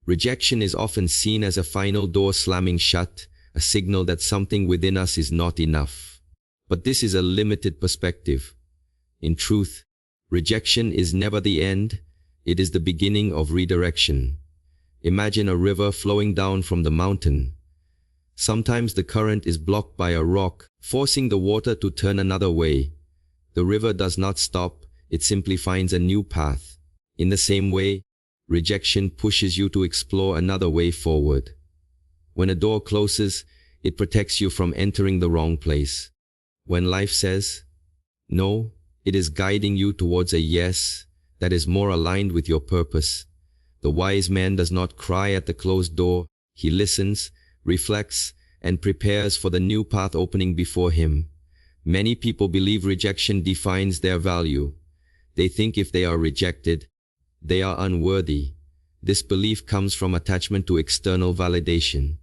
Rejection is often seen as a final door slamming shut, a signal that something within us is not enough. But this is a limited perspective. In truth, rejection is never the end, it is the beginning of redirection. Imagine a river flowing down from the mountain. Sometimes the current is blocked by a rock, forcing the water to turn another way. The river does not stop, it simply finds a new path. In the same way, rejection pushes you to explore another way forward. When a door closes, it protects you from entering the wrong place. When life says no, it is guiding you towards a yes that is more aligned with your purpose. The wise man does not cry at the closed door, he listens, reflects, and prepares for the new path opening before him. Many people believe rejection defines their value. They think if they are rejected, they are unworthy. This belief comes from attachment to external validation.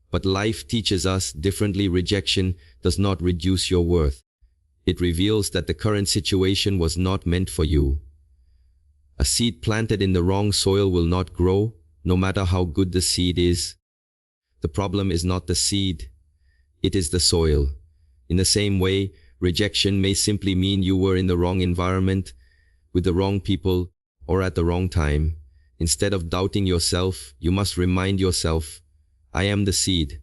But life teaches us differently. Rejection does not reduce your worth. It reveals that the current situation was not meant for you. A seed planted in the wrong soil will not grow, no matter how good the seed is. The problem is not the seed, it is the soil. In the same way, rejection may simply mean you were in the wrong environment, with the wrong people, or at the wrong time. Instead of doubting yourself, you must remind yourself, I am the seed.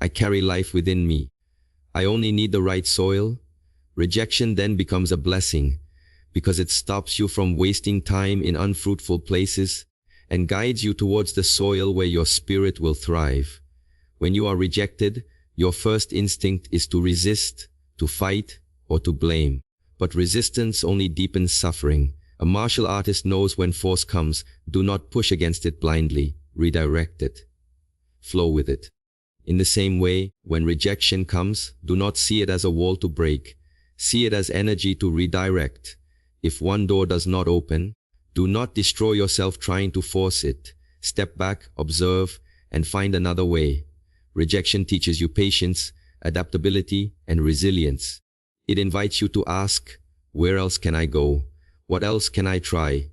I carry life within me. I only need the right soil. Rejection then becomes a blessing, because it stops you from wasting time in unfruitful places and guides you towards the soil where your spirit will thrive. When you are rejected, your first instinct is to resist, to fight, or to blame. But resistance only deepens suffering. A martial artist knows when force comes, do not push against it blindly, redirect it. Flow with it. In the same way, when rejection comes, do not see it as a wall to break. See it as energy to redirect. If one door does not open, do not destroy yourself trying to force it. Step back, observe, and find another way. Rejection teaches you patience, adaptability, and resilience. It invites you to ask, where else can I go? What else can I try?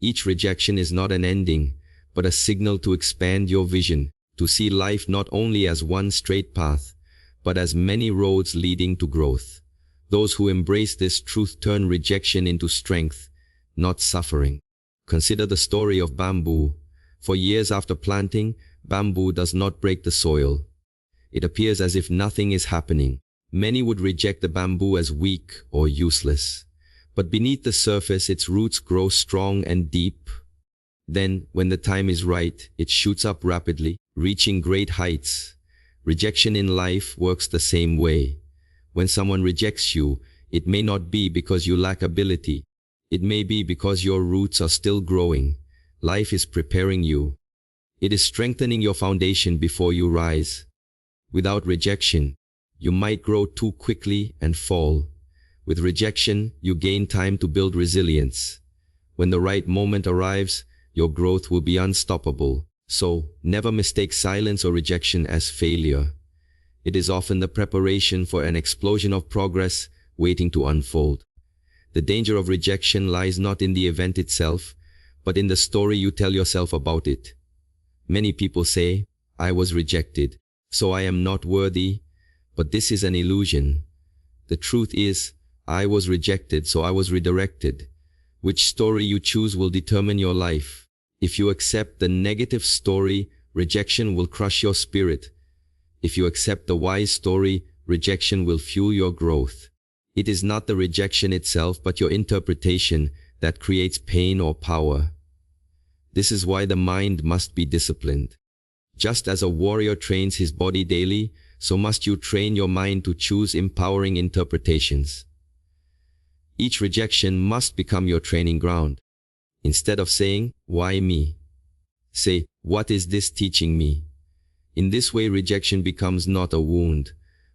Each rejection is not an ending, but a signal to expand your vision, to see life not only as one straight path, but as many roads leading to growth. Those who embrace this truth turn rejection into strength, not suffering. Consider the story of bamboo. For years after planting, bamboo does not break the soil. It appears as if nothing is happening. Many would reject the bamboo as weak or useless. But beneath the surface, its roots grow strong and deep. Then, when the time is right, it shoots up rapidly, reaching great heights. Rejection in life works the same way. When someone rejects you, it may not be because you lack ability. It may be because your roots are still growing. Life is preparing you. It is strengthening your foundation before you rise. Without rejection, you might grow too quickly and fall. With rejection, you gain time to build resilience. When the right moment arrives, your growth will be unstoppable. So, never mistake silence or rejection as failure. It is often the preparation for an explosion of progress waiting to unfold. The danger of rejection lies not in the event itself, but in the story you tell yourself about it. Many people say, I was rejected, so I am not worthy, but this is an illusion. The truth is, I was rejected, so I was redirected. Which story you choose will determine your life. If you accept the negative story, rejection will crush your spirit. If you accept the wise story, rejection will fuel your growth. It is not the rejection itself, but your interpretation that creates pain or power. This is why the mind must be disciplined. Just as a warrior trains his body daily, so must you train your mind to choose empowering interpretations. Each rejection must become your training ground. Instead of saying, why me? Say, what is this teaching me? In this way, rejection becomes not a wound,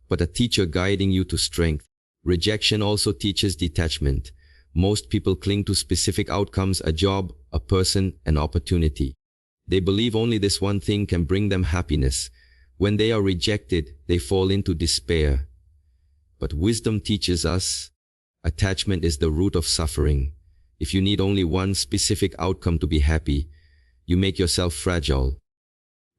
but a teacher guiding you to strength. Rejection also teaches detachment. Most people cling to specific outcomes, a job, a person, an opportunity. They believe only this one thing can bring them happiness. When they are rejected, they fall into despair. But wisdom teaches us, attachment is the root of suffering. If you need only one specific outcome to be happy, you make yourself fragile.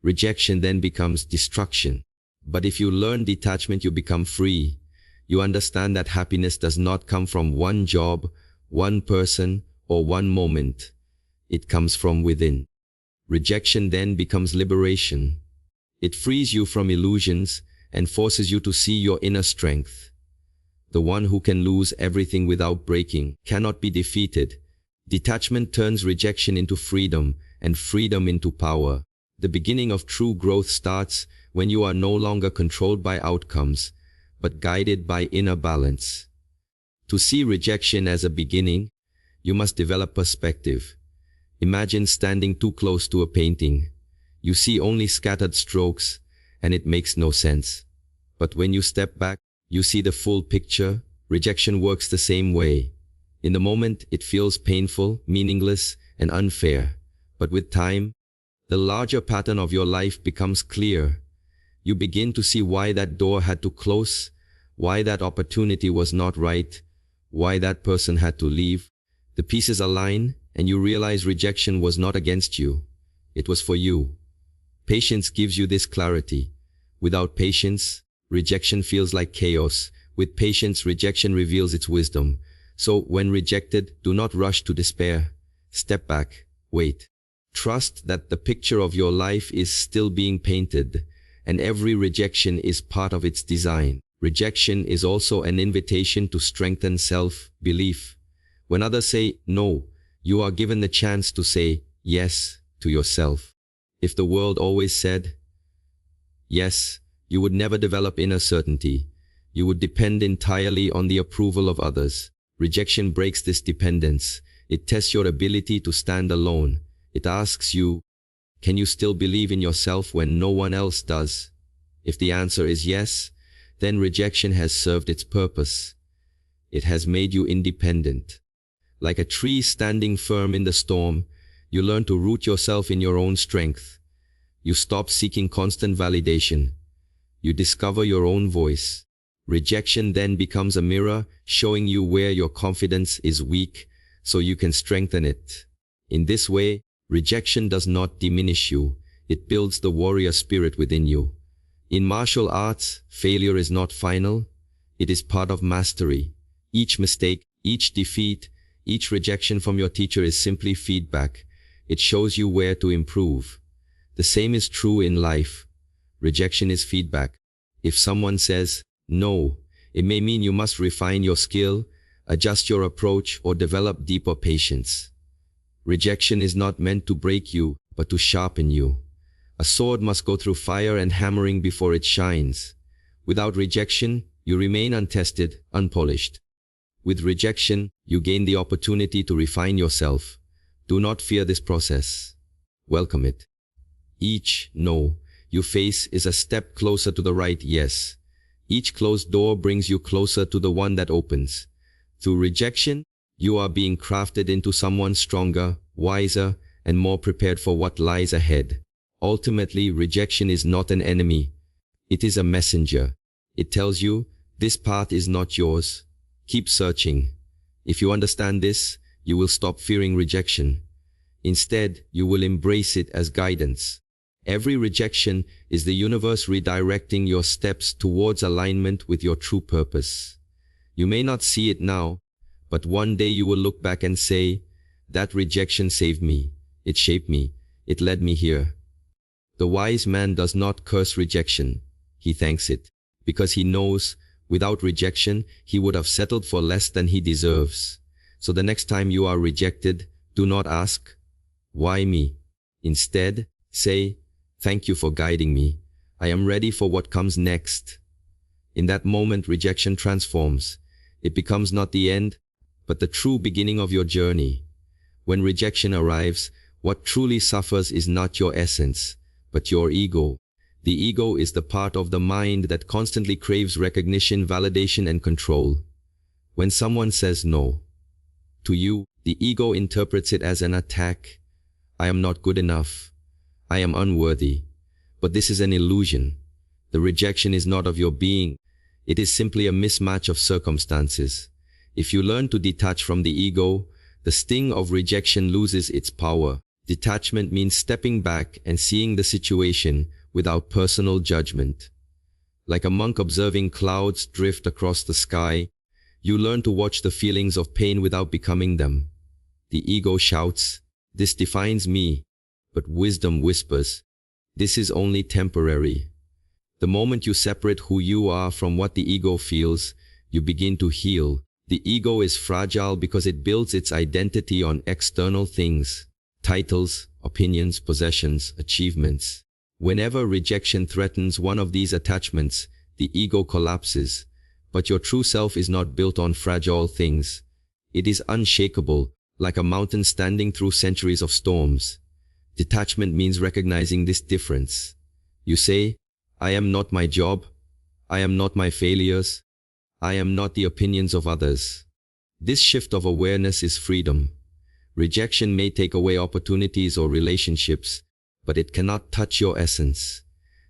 Rejection then becomes destruction. But if you learn detachment, you become free. You understand that happiness does not come from one job, one person, or one moment. It comes from within. Rejection then becomes liberation. It frees you from illusions and forces you to see your inner strength. The one who can lose everything without breaking cannot be defeated. Detachment turns rejection into freedom and freedom into power. The beginning of true growth starts when you are no longer controlled by outcomes, but guided by inner balance. To see rejection as a beginning, you must develop perspective. Imagine standing too close to a painting. You see only scattered strokes, and it makes no sense. But when you step back, you see the full picture. Rejection works the same way. In the moment, it feels painful, meaningless, and unfair. But with time, the larger pattern of your life becomes clear. You begin to see why that door had to close, why that opportunity was not right, why that person had to leave. The pieces align, and you realize rejection was not against you. It was for you. Patience gives you this clarity. Without patience, rejection feels like chaos. With patience, rejection reveals its wisdom. So, when rejected, do not rush to despair. Step back. Wait. Trust that the picture of your life is still being painted, and every rejection is part of its design. Rejection is also an invitation to strengthen self-belief. When others say no, you are given the chance to say yes to yourself. If the world always said yes, you would never develop inner certainty. You would depend entirely on the approval of others. Rejection breaks this dependence. It tests your ability to stand alone. It asks you, can you still believe in yourself when no one else does? If the answer is yes, then rejection has served its purpose. It has made you independent. Like a tree standing firm in the storm, you learn to root yourself in your own strength. You stop seeking constant validation. You discover your own voice. Rejection then becomes a mirror, showing you where your confidence is weak, so you can strengthen it. In this way, rejection does not diminish you. It builds the warrior spirit within you. In martial arts, failure is not final. It is part of mastery. Each mistake, each defeat, each rejection from your teacher is simply feedback. It shows you where to improve. The same is true in life. Rejection is feedback. If someone says no, it may mean you must refine your skill, adjust your approach, or develop deeper patience. Rejection is not meant to break you, but to sharpen you. A sword must go through fire and hammering before it shines. Without rejection, you remain untested, unpolished. With rejection, you gain the opportunity to refine yourself. Do not fear this process. Welcome it. Each no you face is a step closer to the right yes. Each closed door brings you closer to the one that opens. Through rejection, you are being crafted into someone stronger, wiser, and more prepared for what lies ahead. Ultimately, rejection is not an enemy. It is a messenger. It tells you, this path is not yours. Keep searching. If you understand this, you will stop fearing rejection. Instead, you will embrace it as guidance. Every rejection is the universe redirecting your steps towards alignment with your true purpose. You may not see it now, but one day you will look back and say, that rejection saved me. It shaped me. It led me here. The wise man does not curse rejection. He thanks it, because he knows without rejection, he would have settled for less than he deserves. So the next time you are rejected, do not ask, why me? Instead, say, thank you for guiding me. I am ready for what comes next. In that moment, rejection transforms. It becomes not the end, but the true beginning of your journey. When rejection arrives, what truly suffers is not your essence, but your ego. The ego is the part of the mind that constantly craves recognition, validation, and control. When someone says no to you, the ego interprets it as an attack. I am not good enough. I am unworthy. But this is an illusion. The rejection is not of your being. It is simply a mismatch of circumstances. If you learn to detach from the ego, the sting of rejection loses its power. Detachment means stepping back and seeing the situation without personal judgment. Like a monk observing clouds drift across the sky, you learn to watch the feelings of pain without becoming them. The ego shouts, "This defines me," but wisdom whispers, "This is only temporary." The moment you separate who you are from what the ego feels, you begin to heal. The ego is fragile because it builds its identity on external things, titles, opinions, possessions, achievements. Whenever rejection threatens one of these attachments, the ego collapses. But your true self is not built on fragile things. It is unshakable, like a mountain standing through centuries of storms. Detachment means recognizing this difference. You say, "I am not my job. I am not my failures. I am not the opinions of others." This shift of awareness is freedom. Rejection may take away opportunities or relationships, but it cannot touch your essence.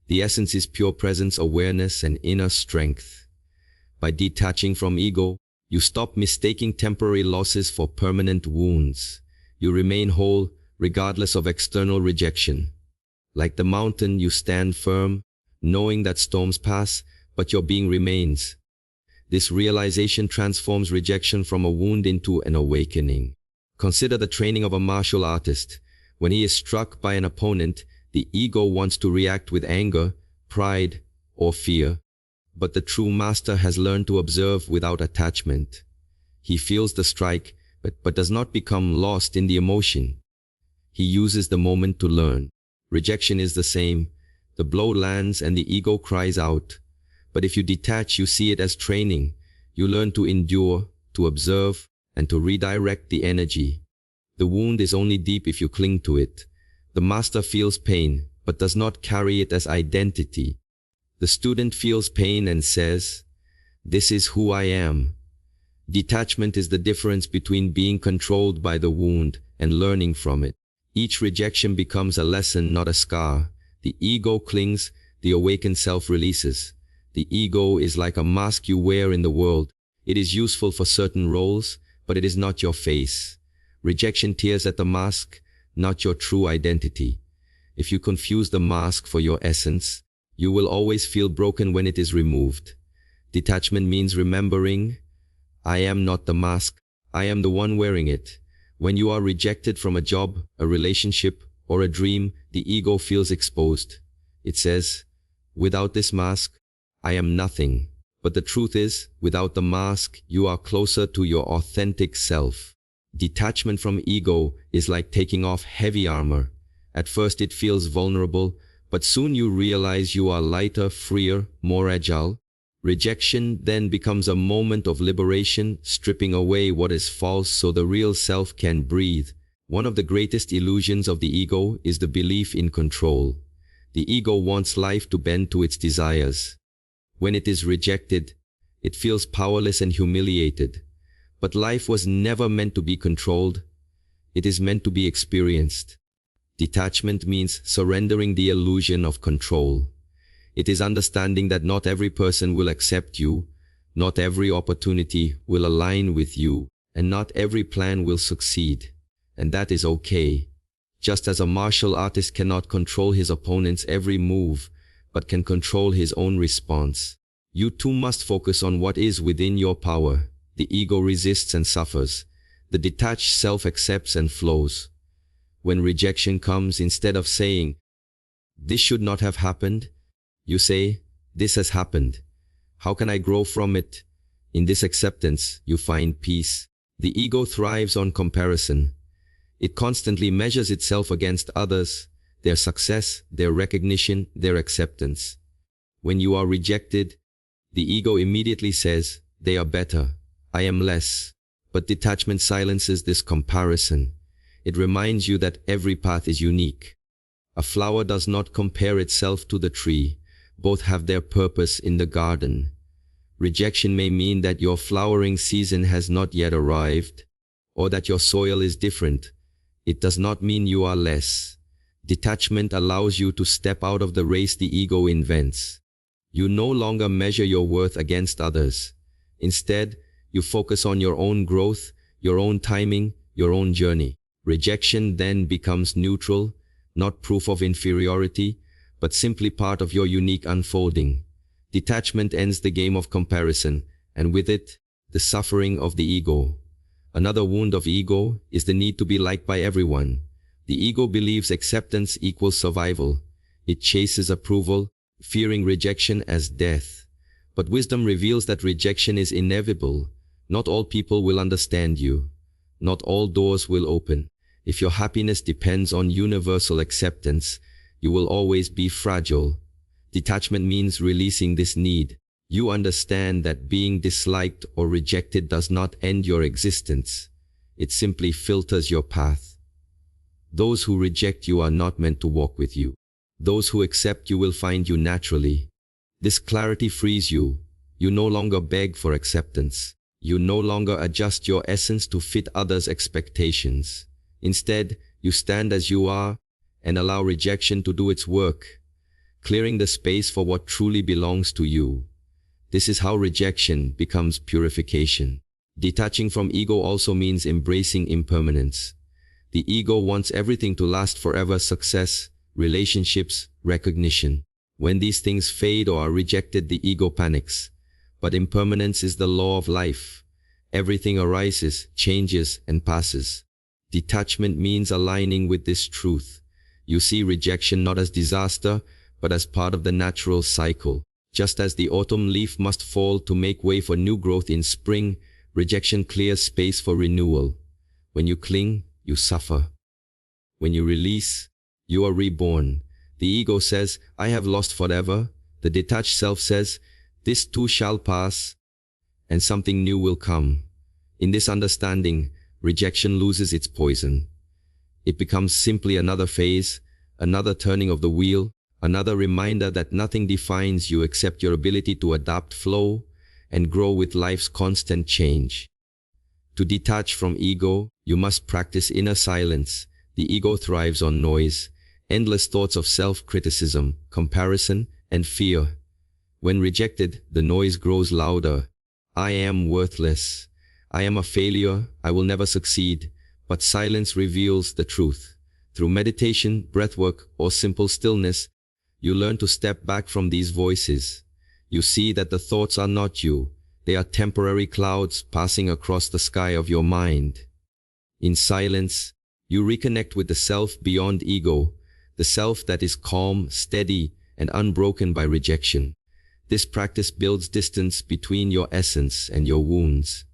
The essence is pure presence, awareness, and inner strength. By detaching from ego, you stop mistaking temporary losses for permanent wounds. You remain whole, regardless of external rejection. Like the mountain, you stand firm, knowing that storms pass, but your being remains. This realization transforms rejection from a wound into an awakening. Consider the training of a martial artist. When he is struck by an opponent, the ego wants to react with anger, pride, or fear. But the true master has learned to observe without attachment. He feels the strike, but does not become lost in the emotion. He uses the moment to learn. Rejection is the same. The blow lands and the ego cries out. But if you detach, you see it as training. You learn to endure, to observe, and to redirect the energy. The wound is only deep if you cling to it. The master feels pain, but does not carry it as identity. The student feels pain and says, "This is who I am." Detachment is the difference between being controlled by the wound and learning from it. Each rejection becomes a lesson, not a scar. The ego clings, the awakened self releases. The ego is like a mask you wear in the world. It is useful for certain roles, but it is not your face. Rejection tears at the mask, not your true identity. If you confuse the mask for your essence, you will always feel broken when it is removed. Detachment means remembering, "I am not the mask, I am the one wearing it." When you are rejected from a job, a relationship, or a dream, the ego feels exposed. It says, "Without this mask, I am nothing." But the truth is, without the mask, you are closer to your authentic self. Detachment from ego is like taking off heavy armor. At first it feels vulnerable, but soon you realize you are lighter, freer, more agile. Rejection then becomes a moment of liberation, stripping away what is false so the real self can breathe. One of the greatest illusions of the ego is the belief in control. The ego wants life to bend to its desires. When it is rejected, it feels powerless and humiliated. But life was never meant to be controlled. It is meant to be experienced. Detachment means surrendering the illusion of control. It is understanding that not every person will accept you, not every opportunity will align with you, and not every plan will succeed. And that is okay. Just as a martial artist cannot control his opponent's every move, but can control his own response, you too must focus on what is within your power. The ego resists and suffers. The detached self accepts and flows. When rejection comes, instead of saying, "This should not have happened," you say, "This has happened. How can I grow from it?" In this acceptance, you find peace. The ego thrives on comparison. It constantly measures itself against others, their success, their recognition, their acceptance. When you are rejected, the ego immediately says, "They are better. I am less." But detachment silences this comparison. It reminds you that every path is unique. A flower does not compare itself to the tree. Both have their purpose in the garden. Rejection may mean that your flowering season has not yet arrived, or that your soil is different. It does not mean you are less. Detachment allows you to step out of the race the ego invents. You no longer measure your worth against others. Instead, you focus on your own growth, your own timing, your own journey. Rejection then becomes neutral, not proof of inferiority, but simply part of your unique unfolding. Detachment ends the game of comparison, and with it, the suffering of the ego. Another wound of ego is the need to be liked by everyone. The ego believes acceptance equals survival. It chases approval, fearing rejection as death. But wisdom reveals that rejection is inevitable. Not all people will understand you. Not all doors will open. If your happiness depends on universal acceptance, you will always be fragile. Detachment means releasing this need. You understand that being disliked or rejected does not end your existence. It simply filters your path. Those who reject you are not meant to walk with you. Those who accept you will find you naturally. This clarity frees you. You no longer beg for acceptance. You no longer adjust your essence to fit others' expectations. Instead, you stand as you are and allow rejection to do its work, clearing the space for what truly belongs to you. This is how rejection becomes purification. Detaching from ego also means embracing impermanence. The ego wants everything to last forever: success, relationships, recognition. When these things fade or are rejected, the ego panics. But impermanence is the law of life. Everything arises, changes, and passes. Detachment means aligning with this truth. You see rejection not as disaster, but as part of the natural cycle. Just as the autumn leaf must fall to make way for new growth in spring, rejection clears space for renewal. When you cling, you suffer. When you release, you are reborn. The ego says, I have lost forever. The detached self says, this too shall pass, and something new will come. In this understanding, rejection loses its poison. It becomes simply another phase, another turning of the wheel, another reminder that nothing defines you except your ability to adapt, flow, and grow with life's constant change. To detach from ego, you must practice inner silence. The ego thrives on noise, endless thoughts of self-criticism, comparison, and fear. When rejected, the noise grows louder. I am worthless. I am a failure. I will never succeed. But silence reveals the truth. Through meditation, breathwork, or simple stillness, you learn to step back from these voices. You see that the thoughts are not you. They are temporary clouds passing across the sky of your mind. In silence, you reconnect with the self beyond ego, the self that is calm, steady, and unbroken by rejection. This practice builds distance between your essence and your wounds.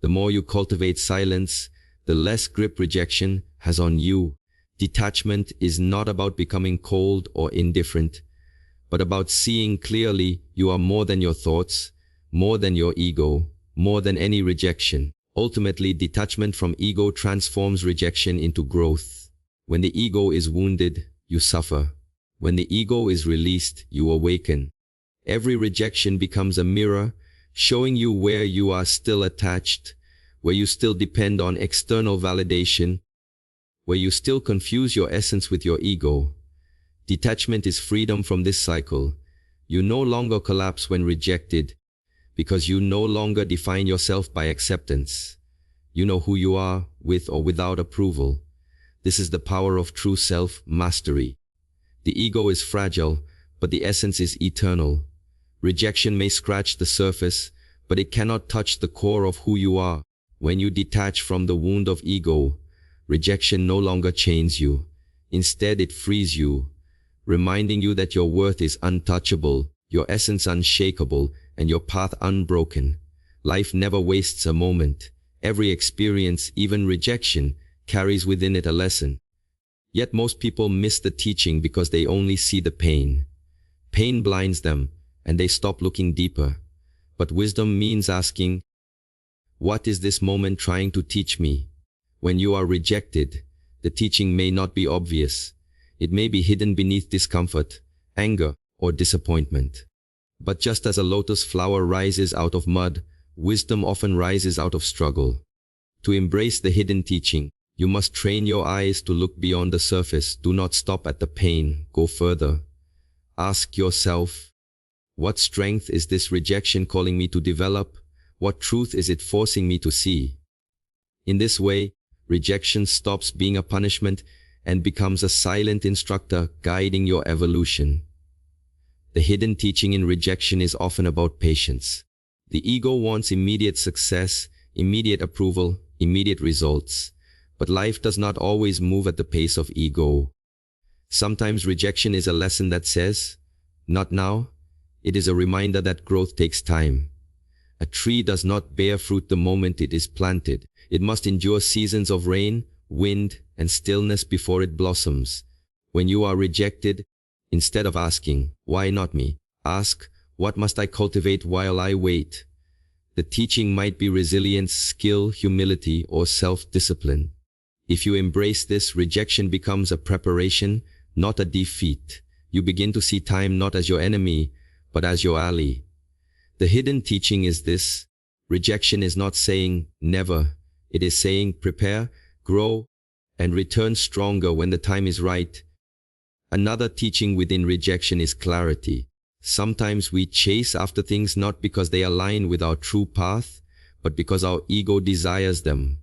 The more you cultivate silence, the less grip rejection has on you. Detachment is not about becoming cold or indifferent, but about seeing clearly you are more than your thoughts, more than your ego, more than any rejection. Ultimately, detachment from ego transforms rejection into growth. When the ego is wounded, you suffer. When the ego is released, you awaken. Every rejection becomes a mirror, showing you where you are still attached, where you still depend on external validation, where you still confuse your essence with your ego. Detachment is freedom from this cycle. You no longer collapse when rejected, because you no longer define yourself by acceptance. You know who you are, with or without approval. This is the power of true self-mastery. The ego is fragile, but the essence is eternal. Rejection may scratch the surface, but it cannot touch the core of who you are. When you detach from the wound of ego, rejection no longer chains you. Instead, it frees you, reminding you that your worth is untouchable, your essence unshakable, and your path unbroken. Life never wastes a moment. Every experience, even rejection, carries within it a lesson. Yet most people miss the teaching because they only see the pain. Pain blinds them, and they stop looking deeper. But wisdom means asking, what is this moment trying to teach me? When you are rejected, the teaching may not be obvious. It may be hidden beneath discomfort, anger, or disappointment. But just as a lotus flower rises out of mud, wisdom often rises out of struggle. To embrace the hidden teaching, you must train your eyes to look beyond the surface. Do not stop at the pain. Go further. Ask yourself, what strength is this rejection calling me to develop? What truth is it forcing me to see? In this way, Rejection stops being a punishment and becomes a silent instructor guiding your evolution. The hidden teaching in rejection is often about patience. The ego wants immediate success, immediate approval, immediate results. But life does not always move at the pace of ego. Sometimes rejection is a lesson that says, "Not now." It is a reminder that growth takes time. A tree does not bear fruit the moment it is planted. It must endure seasons of rain, wind, and stillness before it blossoms. When you are rejected, instead of asking, "Why not me?" ask, "What must I cultivate while I wait?" The teaching might be resilience, skill, humility, or self-discipline. If you embrace this, rejection becomes a preparation, not a defeat. You begin to see time not as your enemy, but as your ally. The hidden teaching is this: rejection is not saying never. It is saying prepare, grow, and return stronger when the time is right. Another teaching within rejection is clarity. Sometimes we chase after things not because they align with our true path, but because our ego desires them.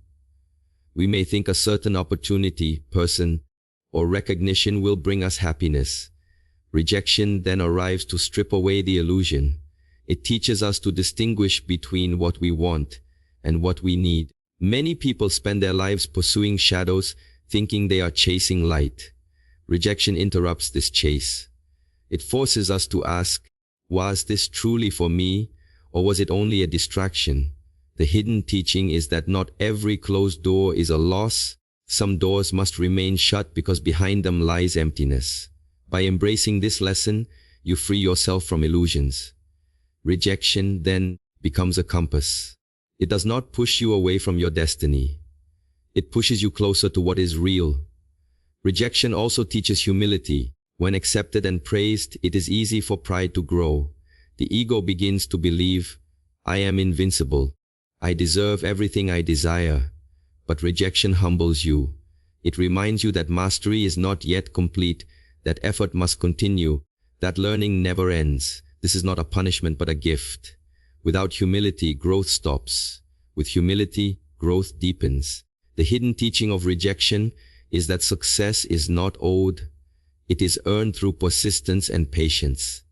We may think a certain opportunity, person, or recognition will bring us happiness. Rejection then arrives to strip away the illusion. It teaches us to distinguish between what we want and what we need. Many people spend their lives pursuing shadows, thinking they are chasing light. Rejection interrupts this chase. It forces us to ask, was this truly for me, or was it only a distraction? The hidden teaching is that not every closed door is a loss. Some doors must remain shut because behind them lies emptiness. By embracing this lesson, you free yourself from illusions. Rejection then becomes a compass. It does not push you away from your destiny. It pushes you closer to what is real. Rejection also teaches humility. When accepted and praised, it is easy for pride to grow. The ego begins to believe, "I am invincible. I deserve everything I desire." But rejection humbles you. It reminds you that mastery is not yet complete, that effort must continue, that learning never ends. This is not a punishment but a gift. Without humility, growth stops. With humility, growth deepens. The hidden teaching of rejection is that success is not owed. It is earned through persistence and patience.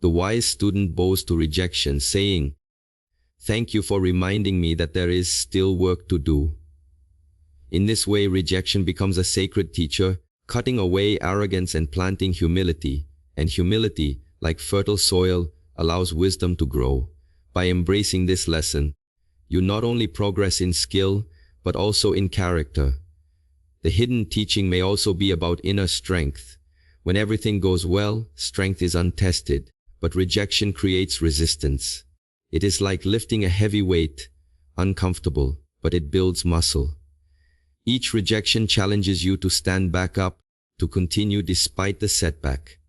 The wise student bows to rejection, saying, "Thank you for reminding me that there is still work to do." In this way, rejection becomes a sacred teacher, cutting away arrogance and planting humility. And humility, like fertile soil, allows wisdom to grow. By embracing this lesson, you not only progress in skill, but also in character. The hidden teaching may also be about inner strength. When everything goes well, strength is untested, but rejection creates resistance. It is like lifting a heavy weight, uncomfortable, but it builds muscle. Each rejection challenges you to stand back up, to continue despite the setback.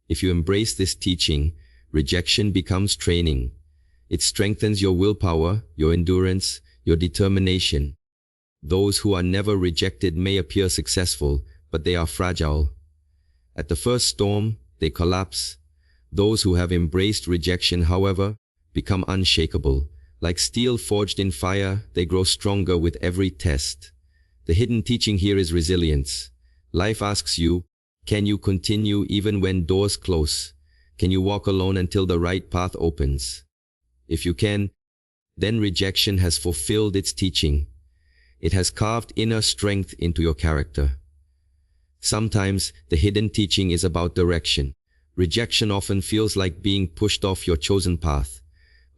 If you embrace this teaching, rejection becomes training. It strengthens your willpower, your endurance, your determination. Those who are never rejected may appear successful, but they are fragile. At the first storm, they collapse. Those who have embraced rejection, however, become unshakable. Like steel forged in fire, they grow stronger with every test. The hidden teaching here is resilience. Life asks you, can you continue even when doors close? Can you walk alone until the right path opens? If you can, then rejection has fulfilled its teaching. It has carved inner strength into your character. Sometimes the hidden teaching is about direction. Rejection often feels like being pushed off your chosen path,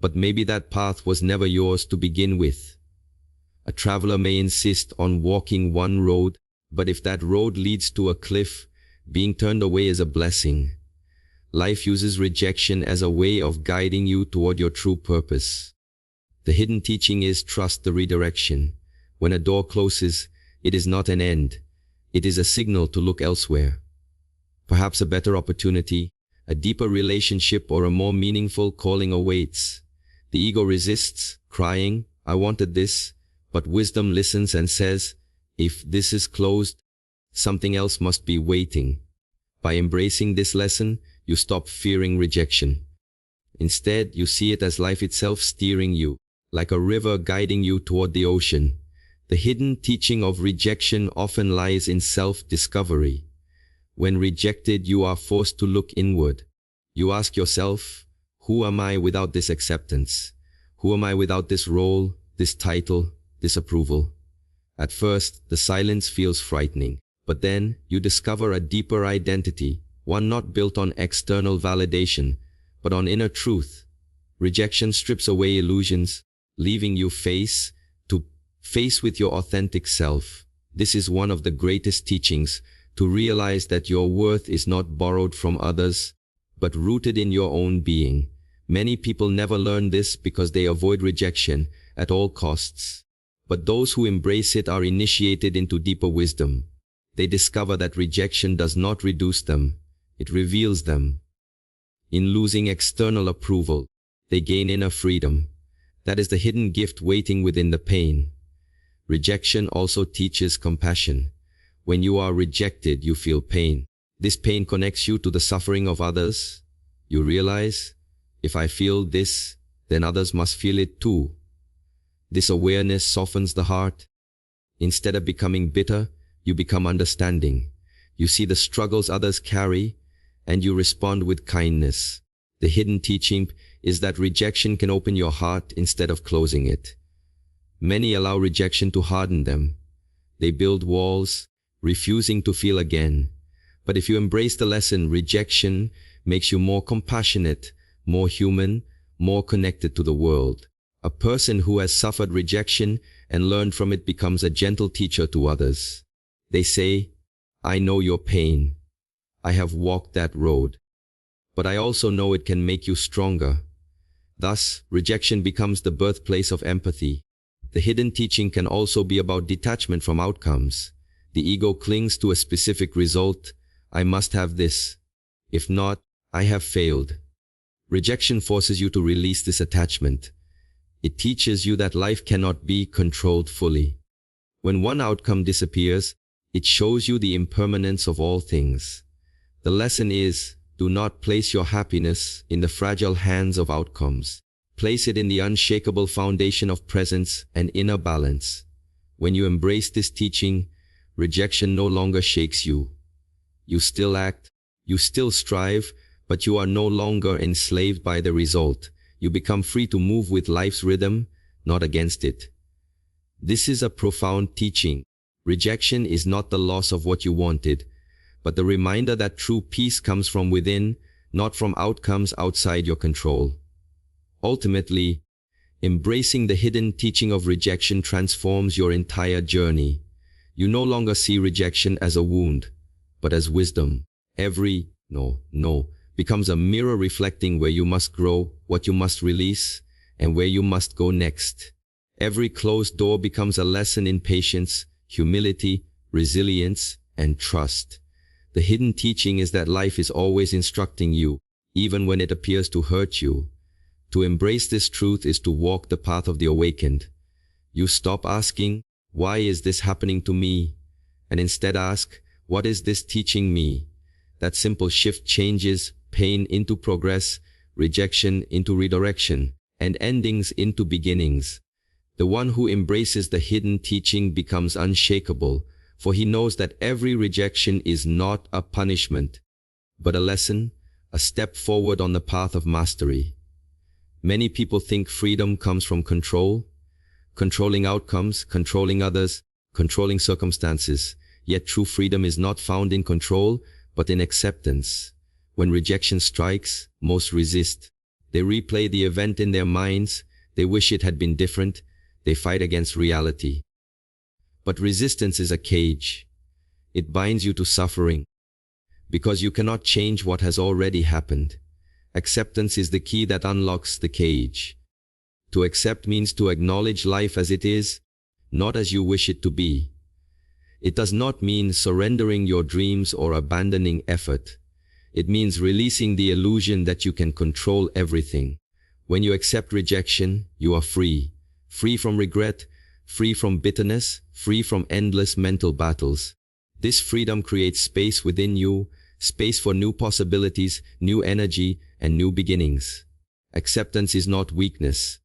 but maybe that path was never yours to begin with. A traveler may insist on walking one road, but if that road leads to a cliff, being turned away is a blessing. Life uses rejection as a way of guiding you toward your true purpose. The hidden teaching is trust the redirection. When a door closes, it is not an end. It is a signal to look elsewhere. Perhaps a better opportunity, a deeper relationship, or a more meaningful calling awaits. The ego resists, crying, "I wanted this," but wisdom listens and says, "If this is closed, something else must be waiting." By embracing this lesson, you stop fearing rejection. Instead, you see it as life itself steering you, like a river guiding you toward the ocean. The hidden teaching of rejection often lies in self-discovery. When rejected, you are forced to look inward. You ask yourself, who am I without this acceptance? Who am I without this role, this title, this approval? At first, the silence feels frightening, but then you discover a deeper identity, one not built on external validation, but on inner truth. Rejection strips away illusions, leaving you face to face with your authentic self. This is one of the greatest teachings, to realize that your worth is not borrowed from others, but rooted in your own being. Many people never learn this because they avoid rejection at all costs. But those who embrace it are initiated into deeper wisdom. They discover that rejection does not reduce them, it reveals them. In losing external approval, they gain inner freedom. That is the hidden gift waiting within the pain. Rejection also teaches compassion. When you are rejected, you feel pain. This pain connects you to the suffering of others. You realize, if I feel this, then others must feel it too. This awareness softens the heart. Instead of becoming bitter, you become understanding. You see the struggles others carry, and you respond with kindness. The hidden teaching is that rejection can open your heart instead of closing it. Many allow rejection to harden them. They build walls, refusing to feel again. But if you embrace the lesson, rejection makes you more compassionate, more human, more connected to the world. A person who has suffered rejection and learned from it becomes a gentle teacher to others. They say, I know your pain. I have walked that road. But I also know it can make you stronger. Thus, rejection becomes the birthplace of empathy. The hidden teaching can also be about detachment from outcomes. The ego clings to a specific result. I must have this. If not, I have failed. Rejection forces you to release this attachment. It teaches you that life cannot be controlled fully. When one outcome disappears, it shows you the impermanence of all things. The lesson is, do not place your happiness in the fragile hands of outcomes. Place it in the unshakable foundation of presence and inner balance. When you embrace this teaching, rejection no longer shakes you. You still act, you still strive, but you are no longer enslaved by the result. You become free to move with life's rhythm, not against it. This is a profound teaching. Rejection is not the loss of what you wanted, but the reminder that true peace comes from within, not from outcomes outside your control. Ultimately, embracing the hidden teaching of rejection transforms your entire journey. You no longer see rejection as a wound, but as wisdom. Every no becomes a mirror reflecting where you must grow, what you must release, and where you must go next. Every closed door becomes a lesson in patience, humility, resilience, and trust. The hidden teaching is that life is always instructing you, even when it appears to hurt you. To embrace this truth is to walk the path of the awakened. You stop asking, why is this happening to me? And instead ask, what is this teaching me? That simple shift changes pain into progress, rejection into redirection, and endings into beginnings. The one who embraces the hidden teaching becomes unshakable, for he knows that every rejection is not a punishment, but a lesson, a step forward on the path of mastery. Many people think freedom comes from control, controlling outcomes, controlling others, controlling circumstances. Yet true freedom is not found in control, but in acceptance. When rejection strikes, most resist. They replay the event in their minds, they wish it had been different, they fight against reality. But resistance is a cage. It binds you to suffering, because you cannot change what has already happened. Acceptance is the key that unlocks the cage. To accept means to acknowledge life as it is, not as you wish it to be. It does not mean surrendering your dreams or abandoning effort. It means releasing the illusion that you can control everything. When you accept rejection, you are free. Free from regret, free from bitterness, free from endless mental battles. This freedom creates space within you, space for new possibilities, new energy, and new beginnings. Acceptance is not weakness.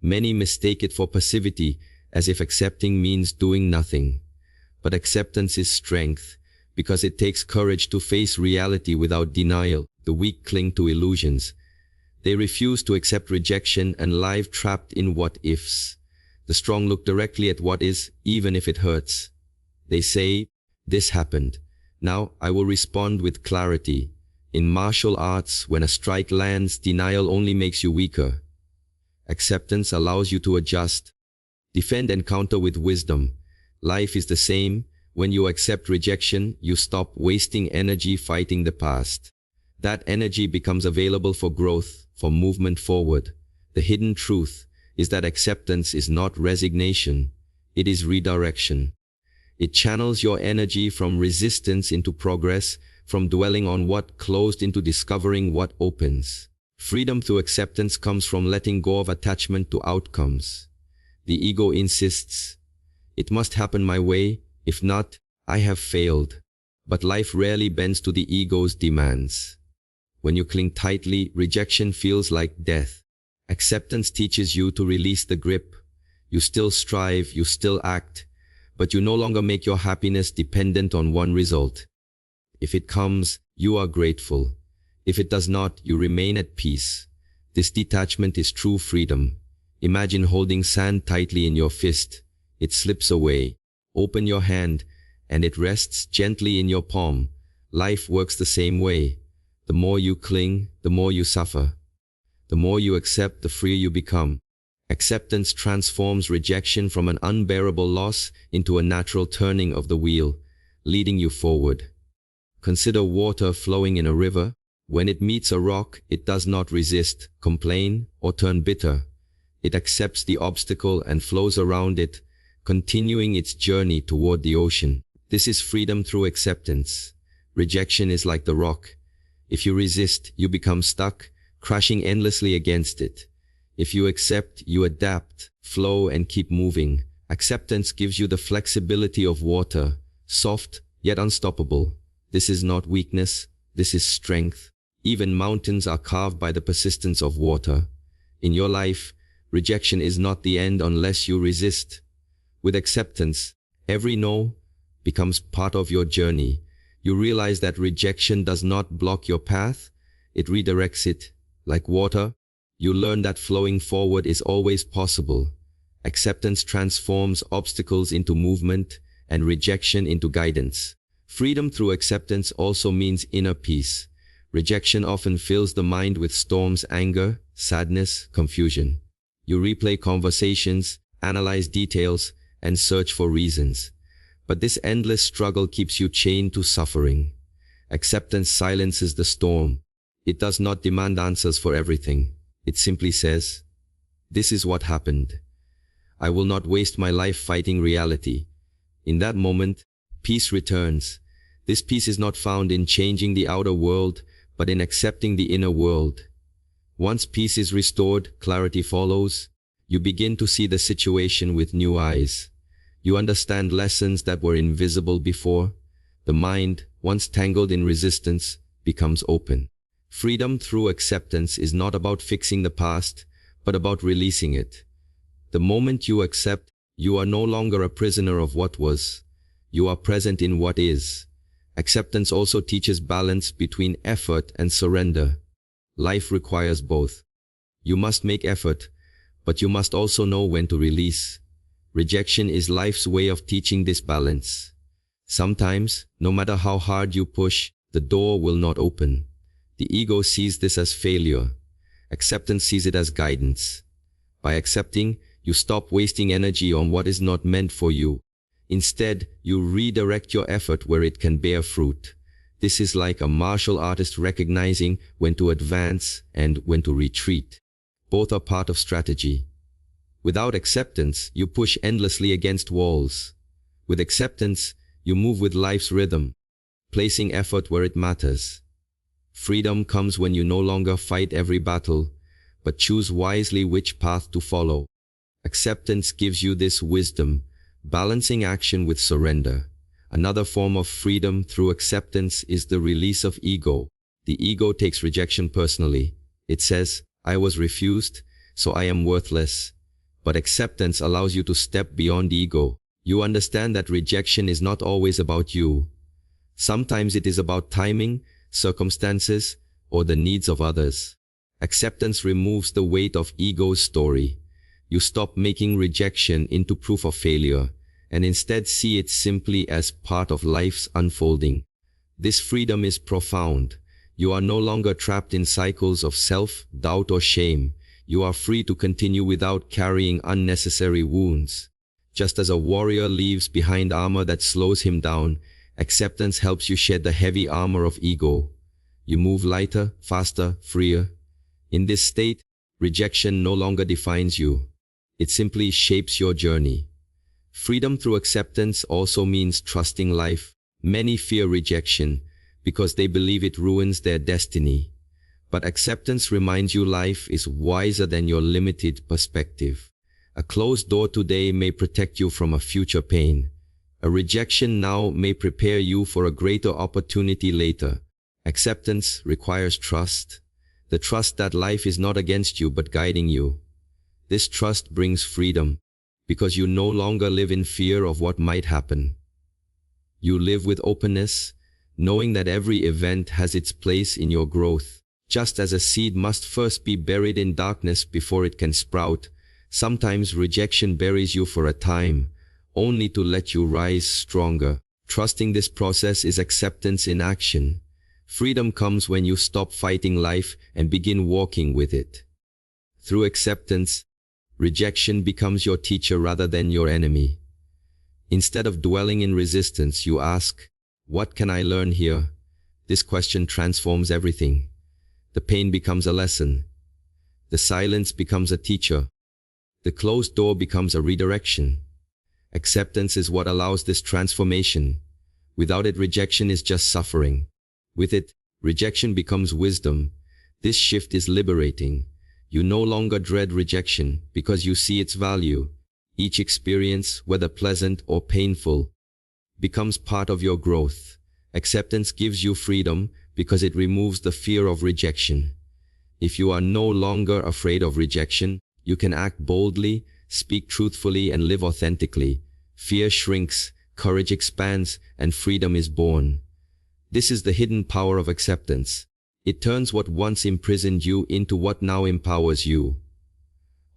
Many mistake it for passivity, as if accepting means doing nothing. But acceptance is strength, because it takes courage to face reality without denial. The weak cling to illusions. They refuse to accept rejection and live trapped in what-ifs. The strong look directly at what is, even if it hurts. They say, "This happened. Now I will respond with clarity." In martial arts, when a strike lands, denial only makes you weaker. Acceptance allows you to adjust, defend and counter with wisdom. Life is the same. When you accept rejection, you stop wasting energy fighting the past. That energy becomes available for growth, for movement forward. The hidden truth is that acceptance is not resignation, it is redirection. It channels your energy from resistance into progress, from dwelling on what closed into discovering what opens. Freedom through acceptance comes from letting go of attachment to outcomes. The ego insists, "It must happen my way, if not, I have failed." But life rarely bends to the ego's demands. When you cling tightly, rejection feels like death. Acceptance teaches you to release the grip. You still strive, you still act, but you no longer make your happiness dependent on one result. If it comes, you are grateful. If it does not, you remain at peace. This detachment is true freedom. Imagine holding sand tightly in your fist. It slips away. Open your hand, and it rests gently in your palm. Life works the same way. The more you cling, the more you suffer. The more you accept, the freer you become. Acceptance transforms rejection from an unbearable loss into a natural turning of the wheel, leading you forward. Consider water flowing in a river. When it meets a rock, it does not resist, complain, or turn bitter. It accepts the obstacle and flows around it, continuing its journey toward the ocean. This is freedom through acceptance. Rejection is like the rock. If you resist, you become stuck, crashing endlessly against it. If you accept, you adapt, flow, and keep moving. Acceptance gives you the flexibility of water, soft yet unstoppable. This is not weakness, this is strength. Even mountains are carved by the persistence of water. In your life, rejection is not the end unless you resist. With acceptance, every no becomes part of your journey. You realize that rejection does not block your path, it redirects it. Like water, you learn that flowing forward is always possible. Acceptance transforms obstacles into movement and rejection into guidance. Freedom through acceptance also means inner peace. Rejection often fills the mind with storms, anger, sadness, confusion. You replay conversations, analyze details, and search for reasons. But this endless struggle keeps you chained to suffering. Acceptance silences the storm. It does not demand answers for everything. It simply says, "This is what happened. I will not waste my life fighting reality." In that moment, peace returns. This peace is not found in changing the outer world, but in accepting the inner world. Once peace is restored, clarity follows. You begin to see the situation with new eyes. You understand lessons that were invisible before. The mind, once tangled in resistance, becomes open. Freedom through acceptance is not about fixing the past, but about releasing it. The moment you accept, you are no longer a prisoner of what was. You are present in what is. Acceptance also teaches balance between effort and surrender. Life requires both. You must make effort, but you must also know when to release. Rejection is life's way of teaching this balance. Sometimes, no matter how hard you push, the door will not open. The ego sees this as failure. Acceptance sees it as guidance. By accepting, you stop wasting energy on what is not meant for you. Instead, you redirect your effort where it can bear fruit. This is like a martial artist recognizing when to advance and when to retreat. Both are part of strategy. Without acceptance, you push endlessly against walls. With acceptance, you move with life's rhythm, placing effort where it matters. Freedom comes when you no longer fight every battle, but choose wisely which path to follow. Acceptance gives you this wisdom, balancing action with surrender. Another form of freedom through acceptance is the release of ego. The ego takes rejection personally. It says, "I was refused, so I am worthless." But acceptance allows you to step beyond ego. You understand that rejection is not always about you. Sometimes it is about timing, circumstances, or the needs of others. Acceptance removes the weight of ego's story. You stop making rejection into proof of failure, and instead see it simply as part of life's unfolding. This freedom is profound. You are no longer trapped in cycles of self-doubt or shame. You are free to continue without carrying unnecessary wounds. Just as a warrior leaves behind armor that slows him down, acceptance helps you shed the heavy armor of ego. You move lighter, faster, freer. In this state, rejection no longer defines you. It simply shapes your journey. Freedom through acceptance also means trusting life. Many fear rejection because they believe it ruins their destiny. But acceptance reminds you life is wiser than your limited perspective. A closed door today may protect you from a future pain. A rejection now may prepare you for a greater opportunity later. Acceptance requires trust. The trust that life is not against you but guiding you. This trust brings freedom, because you no longer live in fear of what might happen. You live with openness, knowing that every event has its place in your growth. Just as a seed must first be buried in darkness before it can sprout, sometimes rejection buries you for a time, only to let you rise stronger. Trusting this process is acceptance in action. Freedom comes when you stop fighting life and begin walking with it. Through acceptance, rejection becomes your teacher rather than your enemy. Instead of dwelling in resistance, you ask, "What can I learn here?" This question transforms everything. The pain becomes a lesson. The silence becomes a teacher. The closed door becomes a redirection. Acceptance is what allows this transformation. Without it, rejection is just suffering. With it, rejection becomes wisdom. This shift is liberating. You no longer dread rejection because you see its value. Each experience, whether pleasant or painful, becomes part of your growth. Acceptance gives you freedom because it removes the fear of rejection. If you are no longer afraid of rejection, you can act boldly, speak truthfully, and live authentically. Fear shrinks, courage expands, and freedom is born. This is the hidden power of acceptance. It turns what once imprisoned you into what now empowers you.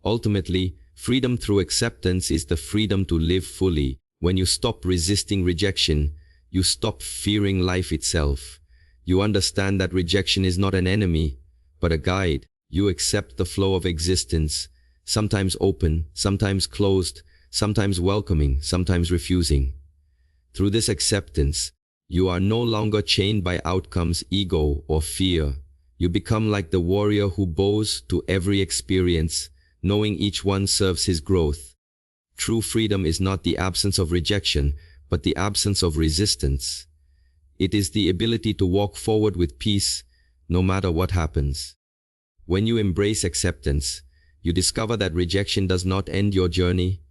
Ultimately, freedom through acceptance is the freedom to live fully. When you stop resisting rejection, you stop fearing life itself. You understand that rejection is not an enemy, but a guide. You accept the flow of existence, sometimes open, sometimes closed, sometimes welcoming, sometimes refusing. Through this acceptance, you are no longer chained by outcomes, ego, or fear. You become like the warrior who bows to every experience, knowing each one serves his growth. True freedom is not the absence of rejection, but the absence of resistance. It is the ability to walk forward with peace, no matter what happens. When you embrace acceptance, you discover that rejection does not end your journey,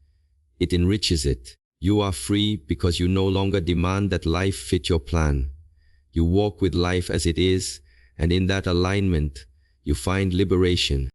it enriches it. You are free because you no longer demand that life fit your plan. You walk with life as it is, and in that alignment, you find liberation.